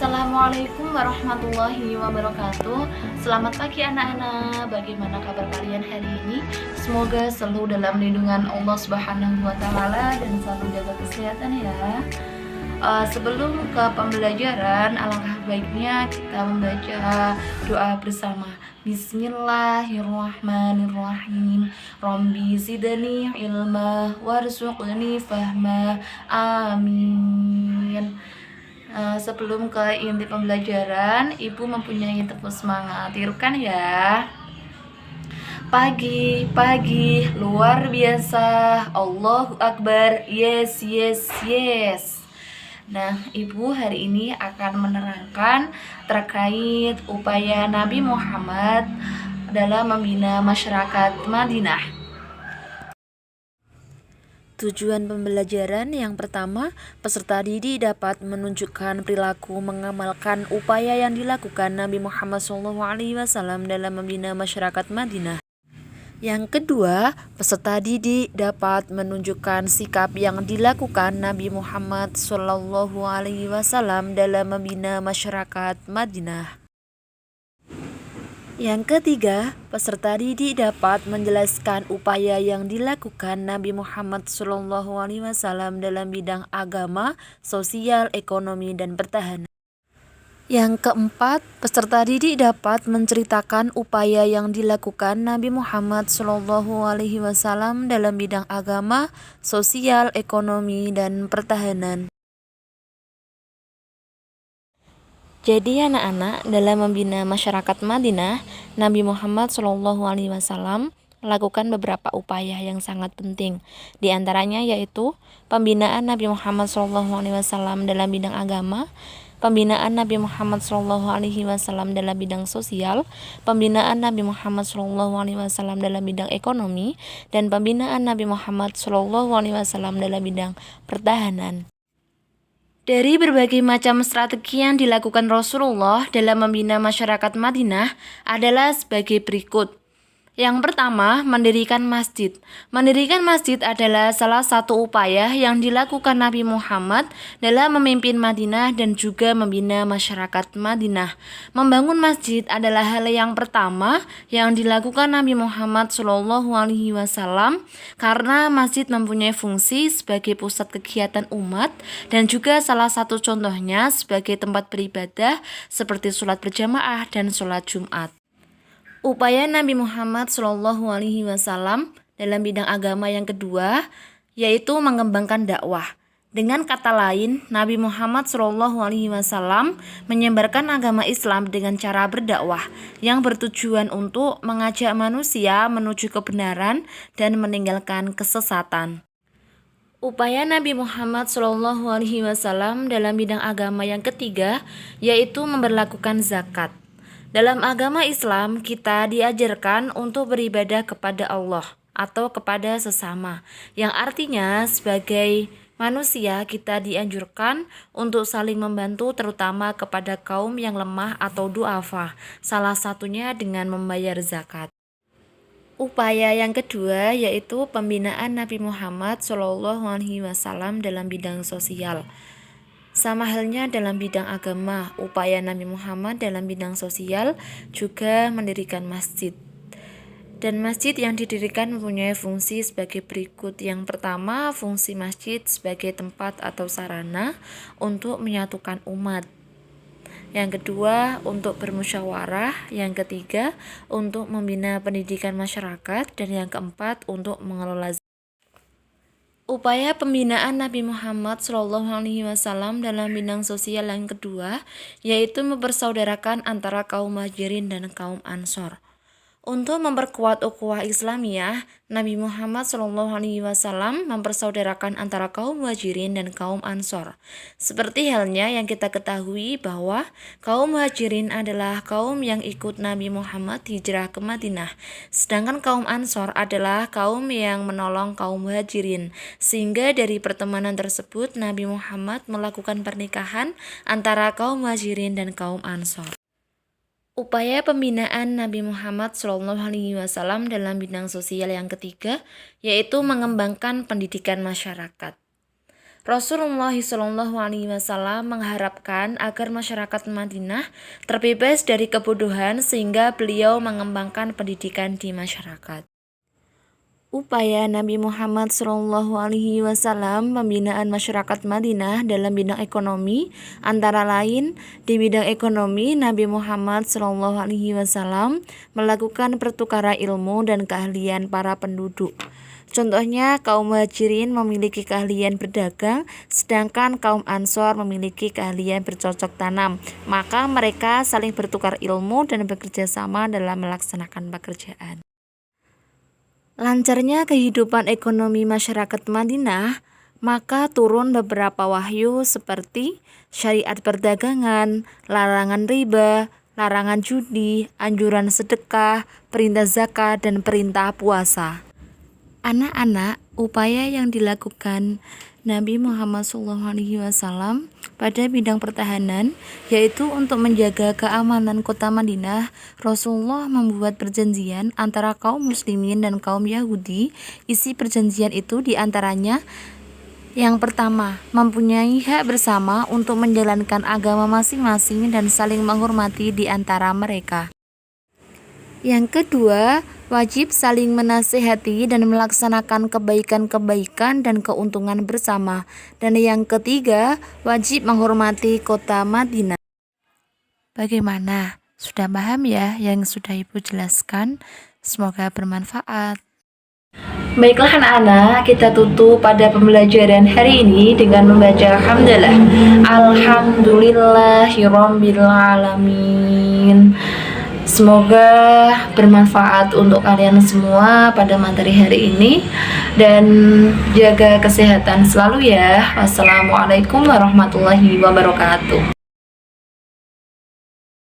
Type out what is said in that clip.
Assalamualaikum warahmatullahi wabarakatuh. Selamat pagi anak-anak. Bagaimana kabar kalian hari ini? Semoga selalu dalam lindungan Allah Subhanahu wa taala dan selalu jaga kesehatan ya. Sebelum ke pembelajaran, alangkah baiknya kita membaca doa bersama. Bismillahirrahmanirrahim. Rombi zidni ilma warzuqni fahma. Amin. Sebelum ke inti pembelajaran, Ibu mempunyai tepuk semangat. Tirukan ya. Pagi, pagi, luar biasa. Allahu Akbar. Yes, yes, yes. Nah, Ibu hari ini akan menerangkan terkait upaya Nabi Muhammad dalam membina masyarakat Madinah. Tujuan pembelajaran yang pertama, peserta didik dapat menunjukkan perilaku mengamalkan upaya yang dilakukan Nabi Muhammad SAW dalam membina masyarakat Madinah. Yang kedua, peserta didik dapat menunjukkan sikap yang dilakukan Nabi Muhammad SAW dalam membina masyarakat Madinah. Yang ketiga, peserta didik dapat menjelaskan upaya yang dilakukan Nabi Muhammad SAW dalam bidang agama, sosial, ekonomi, dan pertahanan. Yang keempat, peserta didik dapat menceritakan upaya yang dilakukan Nabi Muhammad SAW dalam bidang agama, sosial, ekonomi, dan pertahanan. Jadi anak-anak, dalam membina masyarakat Madinah, Nabi Muhammad SAW melakukan beberapa upaya yang sangat penting. Di antaranya yaitu pembinaan Nabi Muhammad SAW dalam bidang agama, pembinaan Nabi Muhammad SAW dalam bidang sosial, pembinaan Nabi Muhammad SAW dalam bidang ekonomi, dan pembinaan Nabi Muhammad SAW dalam bidang pertahanan. Dari berbagai macam strategi yang dilakukan Rasulullah dalam membina masyarakat Madinah adalah sebagai berikut. Yang pertama, mendirikan masjid. Mendirikan masjid adalah salah satu upaya yang dilakukan Nabi Muhammad dalam memimpin Madinah dan juga membina masyarakat Madinah. Membangun masjid adalah hal yang pertama yang dilakukan Nabi Muhammad SAW karena masjid mempunyai fungsi sebagai pusat kegiatan umat dan juga salah satu contohnya sebagai tempat beribadah seperti sholat berjamaah dan sholat Jumat. Upaya Nabi Muhammad SAW dalam bidang agama yang kedua yaitu mengembangkan dakwah. Dengan kata lain, Nabi Muhammad SAW menyebarkan agama Islam dengan cara berdakwah yang bertujuan untuk mengajak manusia menuju kebenaran dan meninggalkan kesesatan. Upaya Nabi Muhammad SAW dalam bidang agama yang ketiga yaitu memberlakukan zakat. Dalam agama Islam, kita diajarkan untuk beribadah kepada Allah atau kepada sesama, yang artinya sebagai manusia kita dianjurkan untuk saling membantu terutama kepada kaum yang lemah atau du'afa, salah satunya dengan membayar zakat. Upaya yang kedua yaitu pembinaan Nabi Muhammad SAW dalam bidang sosial. Sama halnya dalam bidang agama, upaya Nabi Muhammad dalam bidang sosial juga mendirikan masjid. Dan masjid yang didirikan mempunyai fungsi sebagai berikut. Yang pertama, fungsi masjid sebagai tempat atau sarana untuk menyatukan umat. Yang kedua, untuk bermusyawarah. Yang ketiga, untuk membina pendidikan masyarakat. Dan yang keempat, untuk mengelola. Upaya pembinaan Nabi Muhammad SAW dalam bidang sosial yang kedua yaitu mempersaudarakan antara kaum Muhajirin dan kaum Ansor. Untuk memperkuat ukhuwah Islamiyah, Nabi Muhammad SAW mempersaudarakan antara kaum Muhajirin dan kaum Ansor. Seperti halnya yang kita ketahui bahwa kaum Muhajirin adalah kaum yang ikut Nabi Muhammad hijrah ke Madinah, sedangkan kaum Ansor adalah kaum yang menolong kaum Muhajirin. Sehingga dari pertemanan tersebut Nabi Muhammad melakukan pernikahan antara kaum Muhajirin dan kaum Ansor. Upaya pembinaan Nabi Muhammad SAW dalam bidang sosial yang ketiga yaitu mengembangkan pendidikan masyarakat. Rasulullah SAW mengharapkan agar masyarakat Madinah terbebas dari kebodohan sehingga beliau mengembangkan pendidikan di masyarakat. Upaya Nabi Muhammad SAW pembinaan masyarakat Madinah dalam bidang ekonomi antara lain di bidang ekonomi Nabi Muhammad SAW melakukan pertukaran ilmu dan keahlian para penduduk. Contohnya kaum Muhajirin memiliki keahlian berdagang, sedangkan kaum Ansor memiliki keahlian bercocok tanam. Maka mereka saling bertukar ilmu dan bekerja sama dalam melaksanakan pekerjaan. Lancarnya kehidupan ekonomi masyarakat Madinah, maka turun beberapa wahyu seperti syariat perdagangan, larangan riba, larangan judi, anjuran sedekah, perintah zakat, dan perintah puasa. Anak-anak, upaya yang dilakukan Nabi Muhammad SAW pada bidang pertahanan, yaitu untuk menjaga keamanan kota Madinah. Rasulullah membuat perjanjian antara kaum muslimin dan kaum Yahudi. Isi perjanjian itu diantaranya yang pertama, mempunyai hak bersama untuk menjalankan agama masing-masing dan saling menghormati di antara mereka. Yang kedua, wajib saling menasihati dan melaksanakan kebaikan-kebaikan dan keuntungan bersama. Dan yang ketiga, wajib menghormati kota Madinah. Bagaimana? Sudah paham ya yang sudah Ibu jelaskan? Semoga bermanfaat. Baiklah anak-anak, kita tutup pada pembelajaran hari ini dengan membaca Alhamdulillah. Alhamdulillahirabbil alamin. Semoga bermanfaat untuk kalian semua pada materi hari ini, dan jaga kesehatan selalu ya. Wassalamualaikum warahmatullahi wabarakatuh.